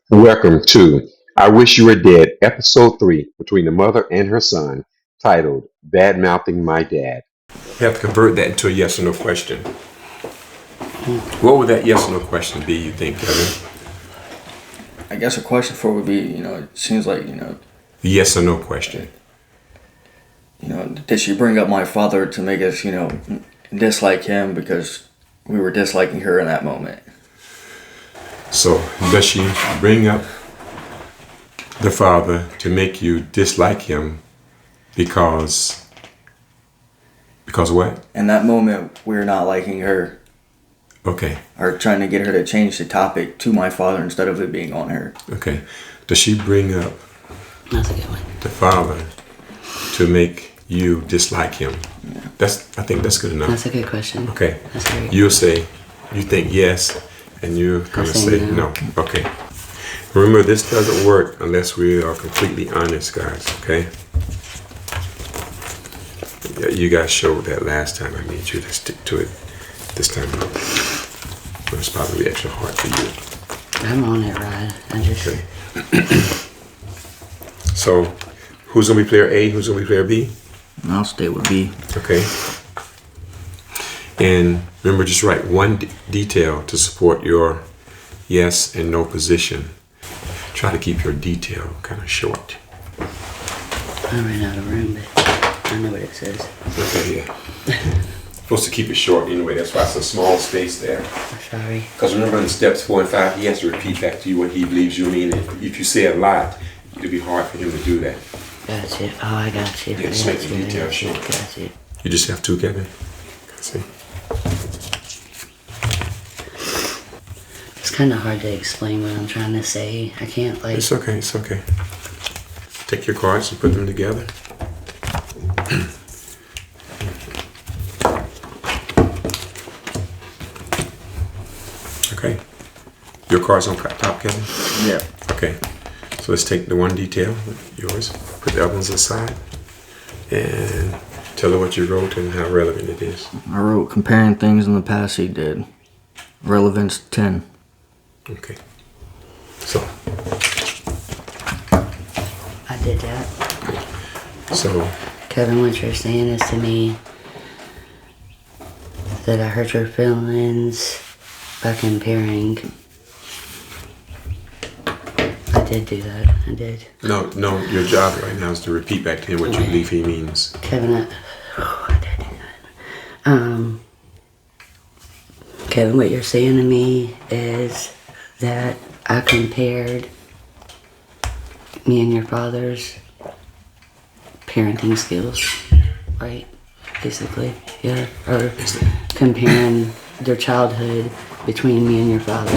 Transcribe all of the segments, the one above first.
Welcome to I Wish You Were Dead, Episode 3, between the mother and her son, titled Bad Mouthing My Dad. You have to convert that into a yes or no question. What would that yes or no question be, you think, Kevin? I guess a question for would be, it seems like, Yes or no question. Did she bring up my father to make us, dislike him because we were disliking her in that moment? So, does she bring up the father to make you dislike him because what? In that moment, we're not liking her. Okay. Or trying to get her to change the topic to my father instead of it being on her. Okay. Does she bring up That's a good one. the father to make you dislike him? Yeah. I think that's good enough. That's a good question. Okay. That's great. You'll say, you think yes, and you're going to say no. Okay. Remember, this doesn't work unless we are completely honest, guys, okay? Yeah, you guys showed that last time. I need you to stick to it this time. It's probably extra hard for you. I'm on it, Rod. I just... Okay. So, who's going to be player A? Who's going to be player B? I'll stay with B. Okay. And remember, just write one detail to support your yes and no position. Try to keep your detail kind of short. I ran out of room, but I know what it says. Okay, yeah. Supposed to keep it short anyway. That's why it's a small space there. I'm sorry. Because remember in steps 4 and 5, he has to repeat back to you what he believes you mean. If you say a lot, it'll be hard for him to do that. Got you. Oh, I got you. Yeah, just make the detail short. Got you. You just have 2, Kevin? See? It's kind of hard to explain what I'm trying to say. I can't, like... It's okay, it's okay. Take your cards and put them together. Okay. Your cards on top, Kevin? Yeah. Okay. So let's take the one detail, yours, put the other ones aside, and tell her what you wrote and how relevant it is. I wrote comparing things in the past he did. Relevance 10. Okay. So. I did that. So. Kevin, what you're saying is to me that I hurt your feelings by comparing. I did do that. I did. No, your job right now is to repeat back to him what you believe he means. Kevin, I did do that. Kevin, what you're saying to me is that I compared me and your father's parenting skills, right? Basically, yeah. Or comparing their childhood between me and your father,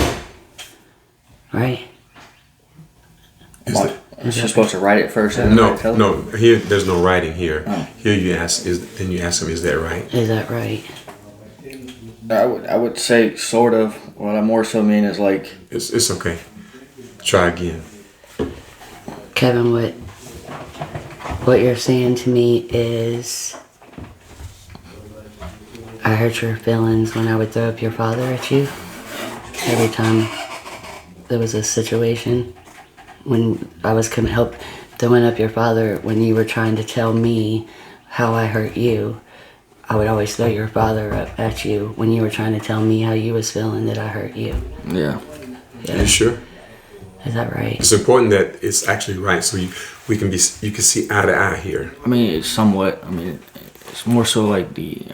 right? Is she supposed to write it first? No. Here, there's no writing here. Oh. Here you ask, then you ask him, is that right? Is that right? I would say sort of. What I more so mean is like... It's okay. Try again. Kevin, what you're saying to me is I hurt your feelings when I would throw up your father at you every time there was a situation when I was throwing up your father when you were trying to tell me how I hurt you. I would always throw your father up at you when you were trying to tell me how you was feeling that I hurt you. Yeah. Are you sure? Is that right? It's important that it's actually right, so you can see eye to eye here. I mean, it's somewhat. I mean, it's more so like the,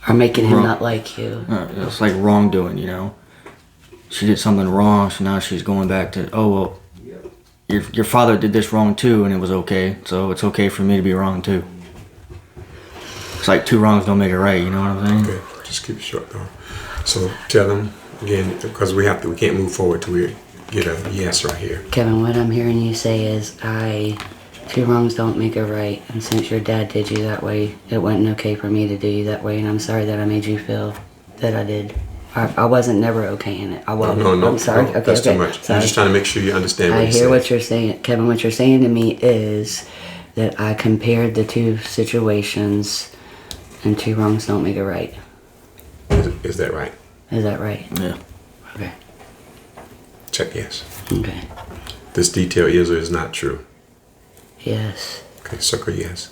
Or making him not like you. It's like wrongdoing, She did something wrong, so now she's going back to, oh, well, your father did this wrong too, and it was okay, so it's okay for me to be wrong too. It's like 2 wrongs don't make it right, you know what I'm saying? Okay, just keep it short though. So tell them again, because we can't move forward till we get a yes right here. Kevin, what I'm hearing you say is 2 wrongs don't make it right, and since your dad did you that way, it wasn't okay for me to do you that way, and I'm sorry that I made you feel that I did. I wasn't never okay in it. No, I'm sorry. no, that's too much. Sorry. I'm just trying to make sure you understand what I you're hear saying. what you're saying. Kevin, what you're saying to me is that I compared the 2 situations, and 2 wrongs don't make it right. Is that right? Is that right? Yeah. Okay. Check yes. Okay. This detail is or is not true. Yes. Okay, circle yes.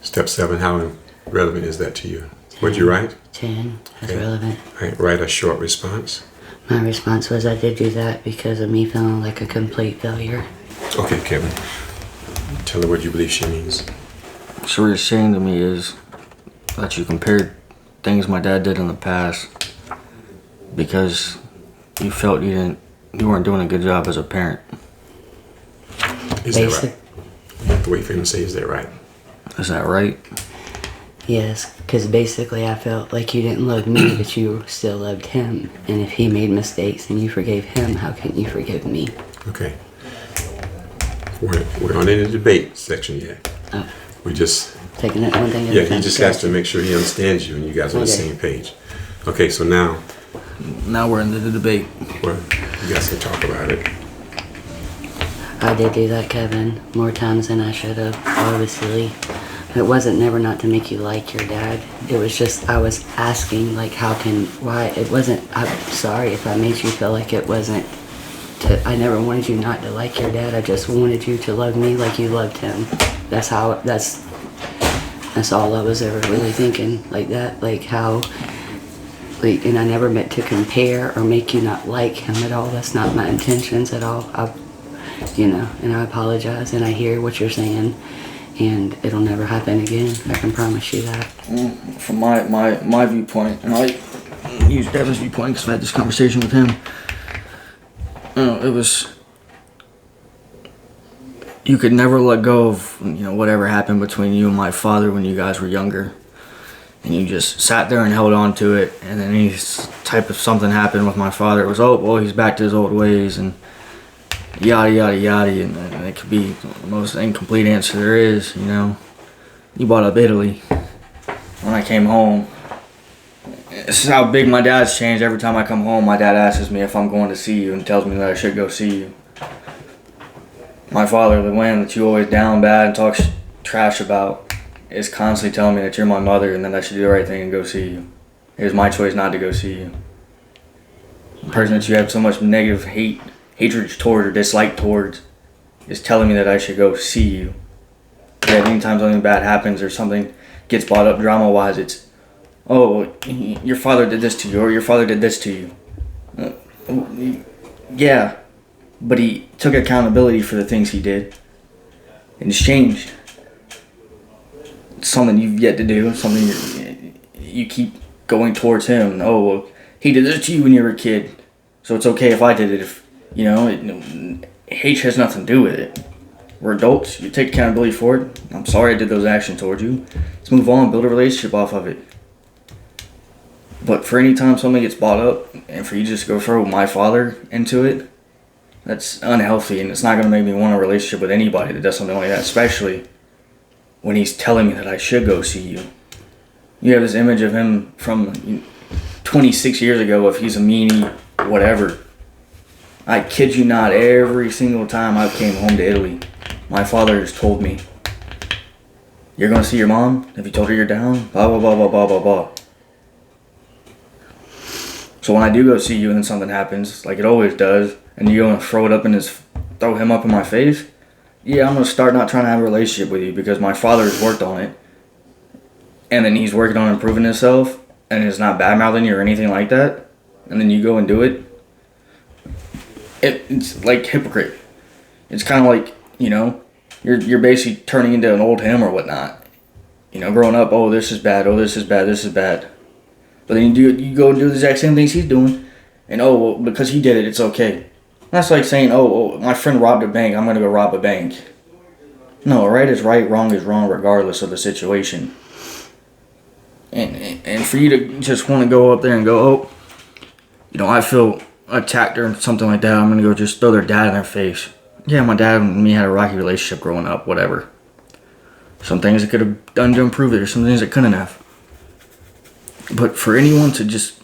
Step 7, how relevant is that to you? What'd you write? 10. That's Okay. relevant. All right, write a short response. My response was I did do that because of me feeling like a complete failure. Okay, Kevin. Tell her what you believe she means. So what you're saying to me is that you compared things my dad did in the past because you felt you weren't doing a good job as a parent. Is that right? You have to wait for him to say, is that right? Is that right? Yes, because basically I felt like you didn't love me, but you still loved him. And if he made mistakes and you forgave him, how can you forgive me? Okay. We're not in the debate section yet. Oh, We just, taking it one thing at a yeah, time. he just has to make sure he understands you and you guys are on the Okay. same page. Okay, so now, Now we're into the debate. well, you guys can talk about it. I did do that, Kevin, more times than I should have. I was silly. It wasn't never not to make you like your dad. It was just I was asking, like, why? It wasn't, I'm sorry if I made you feel like it wasn't, I never wanted you not to like your dad. I just wanted you to love me like you loved him. That's all I was ever really thinking, like that, like how, like, and I never meant to compare or make you not like him at all. That's not my intentions at all. And I apologize, and I hear what you're saying, and it'll never happen again. I can promise you that. From my viewpoint, and I use Devin's viewpoint because I've had this conversation with him. It was, you could never let go of whatever happened between you and my father when you guys were younger, and you just sat there and held on to it. And then any type of something happened with my father, it was, oh well, he's back to his old ways and yada yada yada, and it could be the most incomplete answer there is. You brought up Italy. When I came home, this is how big my dad's changed. Every time I come home, my dad asks me if I'm going to see you and tells me that I should go see you. My father, the one that you always down bad and talk trash about, is constantly telling me that you're my mother and that I should do the right thing and go see you. It was my choice not to go see you. The person that you have so much negative hatred toward or dislike towards is telling me that I should go see you. Yeah, anytime something bad happens or something gets brought up drama-wise, it's, oh, your father did this to you, or your father did this to you. Yeah, but he took accountability for the things he did, and it's changed. It's something you've yet to do, something you keep going towards him. Oh, well, he did this to you when you were a kid, so it's okay if I did it. If hate has nothing to do with it. We're adults. You take accountability for it. I'm sorry I did those actions towards you. Let's move on, build a relationship off of it. But for any time something gets brought up, and for you just go throw my father into it, that's unhealthy, and it's not going to make me want a relationship with anybody that does something like that, especially when he's telling me that I should go see you. You have this image of him from 26 years ago, if he's a meanie, whatever. I kid you not, every single time I came home to Italy, my father has told me, you're going to see your mom? Have you told her you're down? Blah, blah, blah, blah, blah, blah, blah. So when I do go see you and then something happens, like it always does, and you're going to throw him up in my face, yeah, I'm going to start not trying to have a relationship with you because my father has worked on it. And then he's working on improving himself, and it's not bad-mouthing you or anything like that. And then you go and do it. It's like hypocrite. It's kind of like, you're basically turning into an old him or whatnot. Growing up, oh, this is bad, oh, this is bad, this is bad. But then you go and do the exact same things he's doing, and oh, well, because he did it, it's okay. That's like saying, oh, my friend robbed a bank, I'm going to go rob a bank. No, right is right, wrong is wrong, regardless of the situation. And for you to just want to go up there and go, oh, I feel attacked or something like that, I'm going to go just throw their dad in their face. Yeah, my dad and me had a rocky relationship growing up, whatever. Some things it could have done to improve it, or some things it couldn't have. But for anyone to just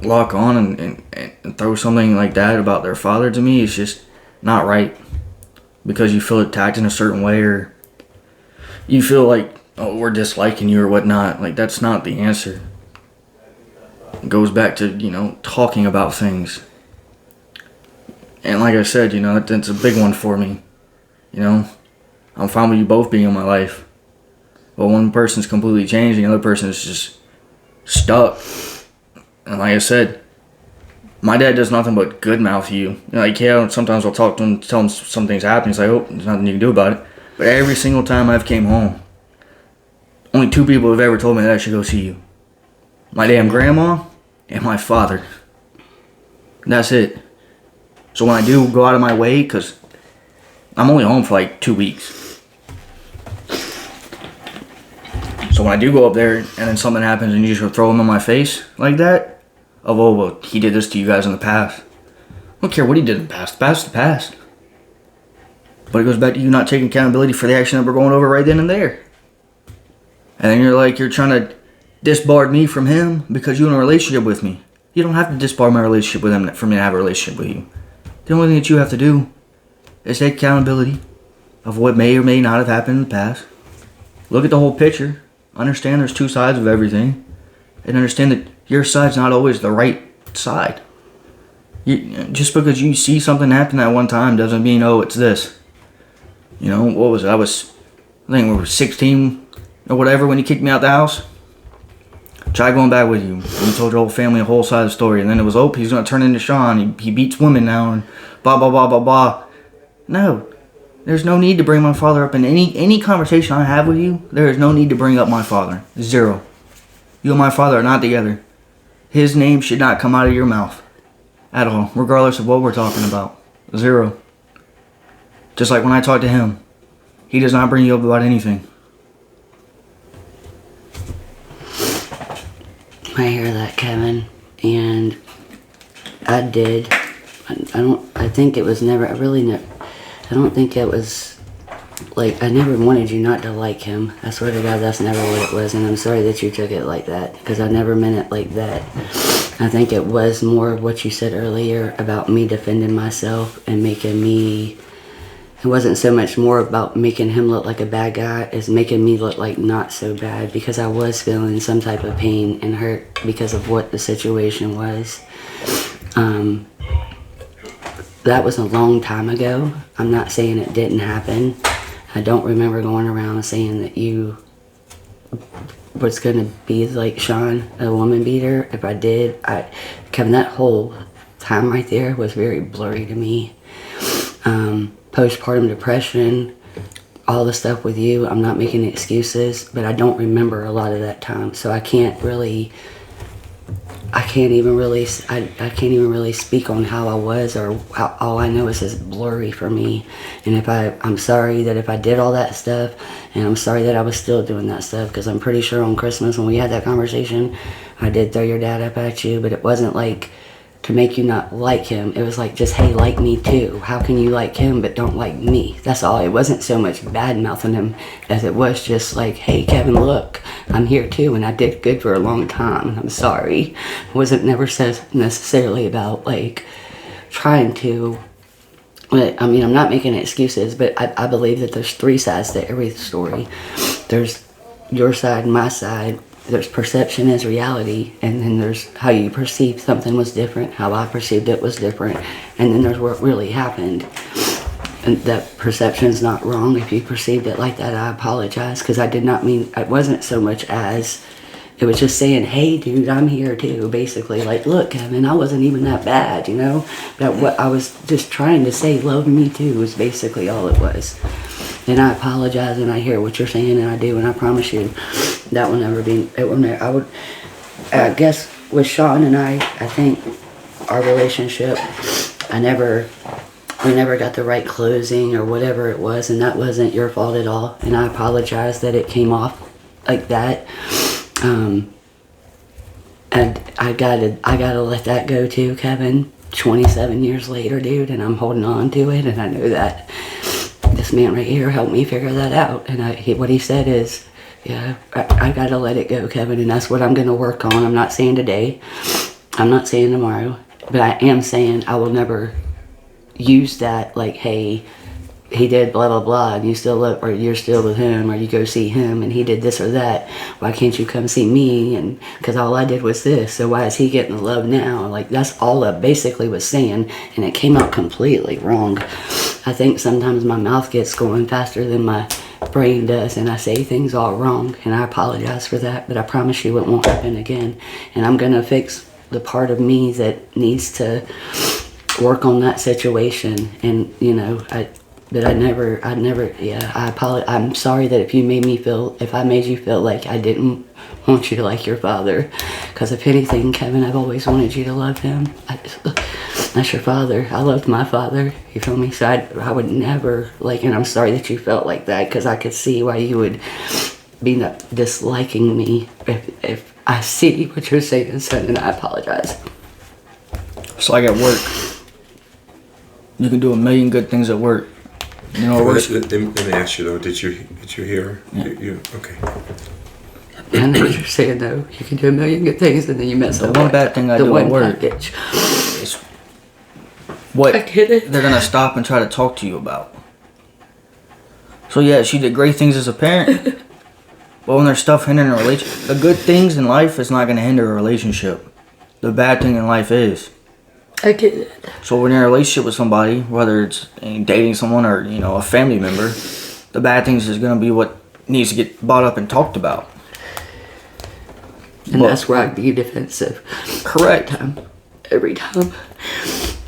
lock on and throw something like that about their father to me is just not right. Because you feel attacked in a certain way, or you feel like, oh, we're disliking you or whatnot. Like, that's not the answer. It goes back to, talking about things. And like I said, you know, it's a big one for me. You know, I'm fine with you both being in my life. But one person's completely changed, the other person is just stuck. And like I said, my dad does nothing but good mouth you. You know, like, yeah, sometimes I'll talk to him, tell him something's happening. He's like, oh, there's nothing you can do about it. But every single time I've came home, only 2 people have ever told me that I should go see you. My damn grandma and my father. And that's it. So when I do go out of my way, because I'm only home for like 2 weeks. So when I do go up there and then something happens and you just throw them in my face like that, of, oh, well, he did this to you guys in the past. I don't care what he did in the past. The past is the past. But it goes back to you not taking accountability for the action that we're going over right then and there. And then you're trying to disbar me from him because you're in a relationship with me. You don't have to disbar my relationship with him for me to have a relationship with you. The only thing that you have to do is take accountability of what may or may not have happened in the past. Look at the whole picture. Understand there's 2 sides of everything. And understand that your side's not always the right side. Just because you see something happen at one time doesn't mean, oh, it's this. You know, what was it? I think we were 16 or whatever when you kicked me out the house. Tried going back with you. And you told your whole family a whole side of the story. And then it was, oh, he's going to turn into Sean. He beats women now and blah, blah, blah, blah, blah. No. There's no need to bring my father up in any conversation I have with you. There is no need to bring up my father. 0. You and my father are not together. His name should not come out of your mouth. At all. Regardless of what we're talking about. 0. Just like when I talk to him. He does not bring you up about anything. I hear that, Kevin. And I did. I think it was never, I don't think it was, like, I never wanted you not to like him. I swear to God, that's never what it was, and I'm sorry that you took it like that, because I never meant it like that. I think it was more of what you said earlier about me defending myself and making me, it wasn't so much more about making him look like a bad guy as making me look like not so bad, because I was feeling some type of pain and hurt because of what the situation was. That was a long time ago. I'm not saying it didn't happen. I don't remember going around saying that you was going to be like Sean, a woman beater. If I did, Kevin, that whole time right there was very blurry to me. Postpartum depression, all the stuff with you, I'm not making excuses, but I don't remember a lot of that time. So I can't even really speak on how I was, or all I know is it's blurry for me. And I'm sorry that if I did all that stuff, and I'm sorry that I was still doing that stuff, because I'm pretty sure on Christmas when we had that conversation, I did throw your dad up at you, but it wasn't like to make you not like him. It was like, just, hey, like me too. How can you like him but don't like me? That's all. It wasn't so much bad mouthing him as it was just like, hey, Kevin, look, I'm here too, and I did good for a long time, and I'm sorry. It wasn't never said necessarily about like trying to, but I mean, I'm not making excuses, but I believe that there's 3 sides to every story. There's your side, my side. There's perception as reality, and then there's how you perceive something was different, how I perceived it was different, and then there's what really happened. And that perception's not wrong. If you perceived it like that, I apologize, because I did not mean, it wasn't so much as, it was just saying, hey dude, I'm here too, basically. Like, look, Kevin, I wasn't even that bad, you know? But what I was just trying to say, love me too, was basically all it was. And I apologize, and I hear what you're saying, and I do, and I promise you, that will never be, it will never, I guess with Sean and I think our relationship, we never got the right closing or whatever it was, and that wasn't your fault at all, and I apologize that it came off like that. And I gotta let that go too, Kevin. 27 years later, dude, and I'm holding on to it, and I know that this man right here helped me figure that out. And what he said is, yeah, I gotta let it go, Kevin, and that's what I'm gonna work on. I'm not saying today, I'm not saying tomorrow, but I am saying I will never use that like, hey, he did blah blah blah, and you still love, or you're still with him, or you go see him and he did this or that, why can't you come see me? And because all I did was this, so why is he getting the love now? Like, that's all I basically was saying, and it came out completely wrong. I think sometimes my mouth gets going faster than my brain does, and I say things all wrong, and I apologize for that, but I promise you it won't happen again. And I'm gonna fix the part of me that needs to work on that situation. And I never, I apologize. I'm sorry that if I made you feel like I didn't want you to like your father. Because if anything, Kevin, I've always wanted you to love him. That's your father. I loved my father. You feel me? So I would never, and I'm sorry that you felt like that, because I could see why you would be not disliking me if I see what you're saying, son, and I apologize. It's like at work. You can do a million good things at work. You know, let me ask you though. Did you hear her? Yeah. Okay. I know what you're saying though. You can do a million good things and then you mess up. The one bad thing I do at work package. is what I get it. they're gonna stop and try to talk to you about. So yeah, she did great things as a parent, but when there's stuff hindering a relationship, the good things in life is not gonna hinder a relationship. The bad thing in life is. I get it. So when you're in a relationship with somebody, whether it's dating someone or a family member, the bad things is gonna be what needs to get brought up and talked about. And that's where I'd be defensive. Correct. Every time.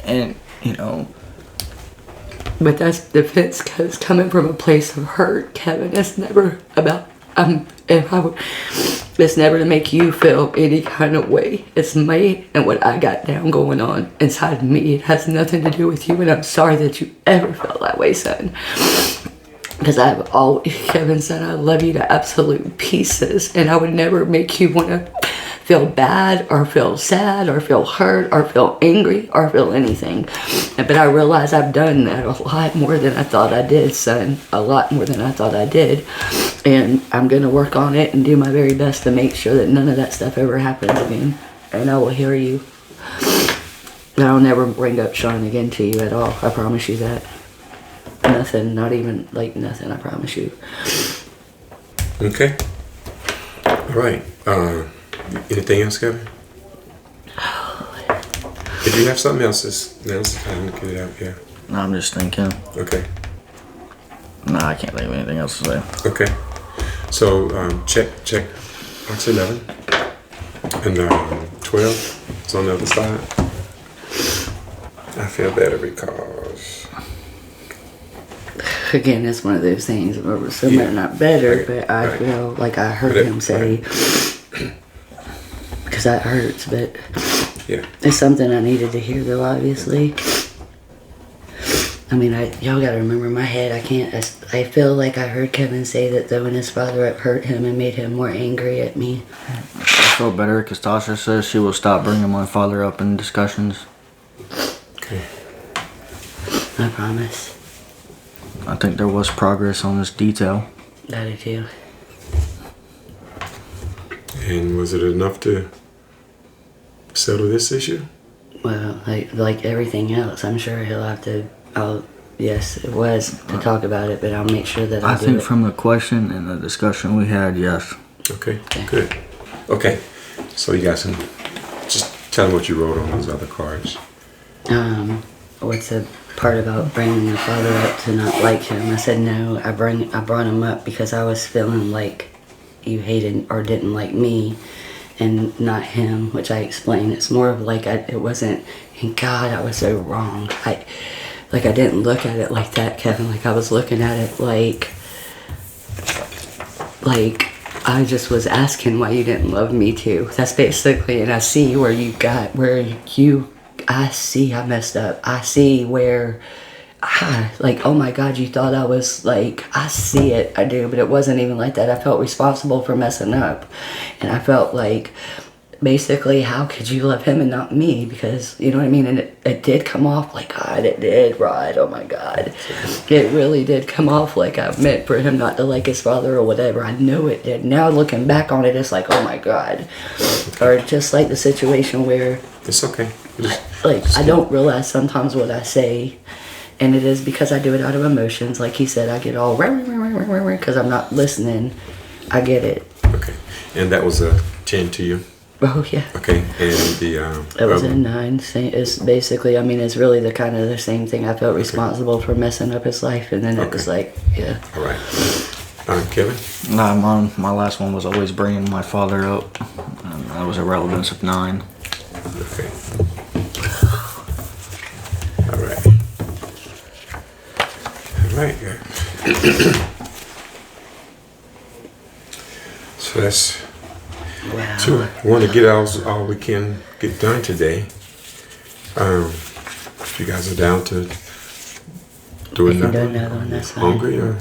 And But that's defense because coming from a place of hurt, Kevin. It's never about it's never to make you feel any kind of way. It's me and what I got down going on inside me. It has nothing to do with you, and I'm sorry that you ever felt that way, son. Because Kevin said, I love you to absolute pieces, and I would never make you want to feel bad or feel sad or feel hurt or feel angry or feel anything. But I realize I've done that a lot more than I thought I did, son. A lot more than I thought I did. And I'm going to work on it and do my very best to make sure that none of that stuff ever happens again. And I will hear you. And I'll never bring up Sean again to you at all. I promise you that. Nothing, not even nothing, I promise you. Okay. All right. Anything else, Kevin? If you have something else, now's the time to get it out. Yeah. No, I'm just thinking. Okay. No, I can't think of anything else to say. Okay. So check box 11 and 12. It's on the other side. I feel better because. Again, that's one of those things where some are not better, but I feel like I heard him say, because that hurts, but yeah, it's something I needed to hear though, obviously. I mean, y'all gotta remember in my head, I feel like I heard Kevin say that though, and his father had hurt him and made him more angry at me. I feel better because Tasha says she will stop bringing my father up in discussions. Okay. I promise. I think there was progress on this detail. I do too. And was it enough to settle this issue? Well, like everything else, I'm sure he'll have to. Yes, it was to talk about it, but I'll make sure that I do think it. from the question and the discussion we had, yes. Okay. Good. Okay. So you guys can just tell them what you wrote on those other cards. What's the part about bringing your father up to not like him? I said no. I brought him up because I was feeling like you hated or didn't like me, and not him, which I explained. It's more of like it wasn't. And God, I was so wrong. I didn't look at it like that, Kevin. Like I was looking at it like I just was asking why you didn't love me too. That's basically, and I see where I see I messed up. I see where, oh my God, you thought I was I see it, I do, but it wasn't even like that. I felt responsible for messing up. And I felt like, basically, how could you love him and not me? Because, you know what I mean? And it did come off like, God, it did, right? Oh my God. It really did come off like I meant for him not to like his father or whatever. I know it did. Now looking back on it, it's like, oh my God. Or just like the situation where... It's okay. I don't realize sometimes what I say And it is because I do it out of emotions. Like he said, I get all because I'm not listening. I get it. Okay. And that was a 10 to you? Oh, yeah. Okay. And the... It was a 9. It's basically, I mean, it's really the kind of the same thing. I felt responsible for messing up his life. And then it was like, yeah. All right. Kevin? Nah, my last one was always bringing my father up. And that was a relevance of 9. Okay. All right. All right. So that's... Wow. So I want to get all we can get done today. If you guys are down to do We can another do another one, that's fine. hungry or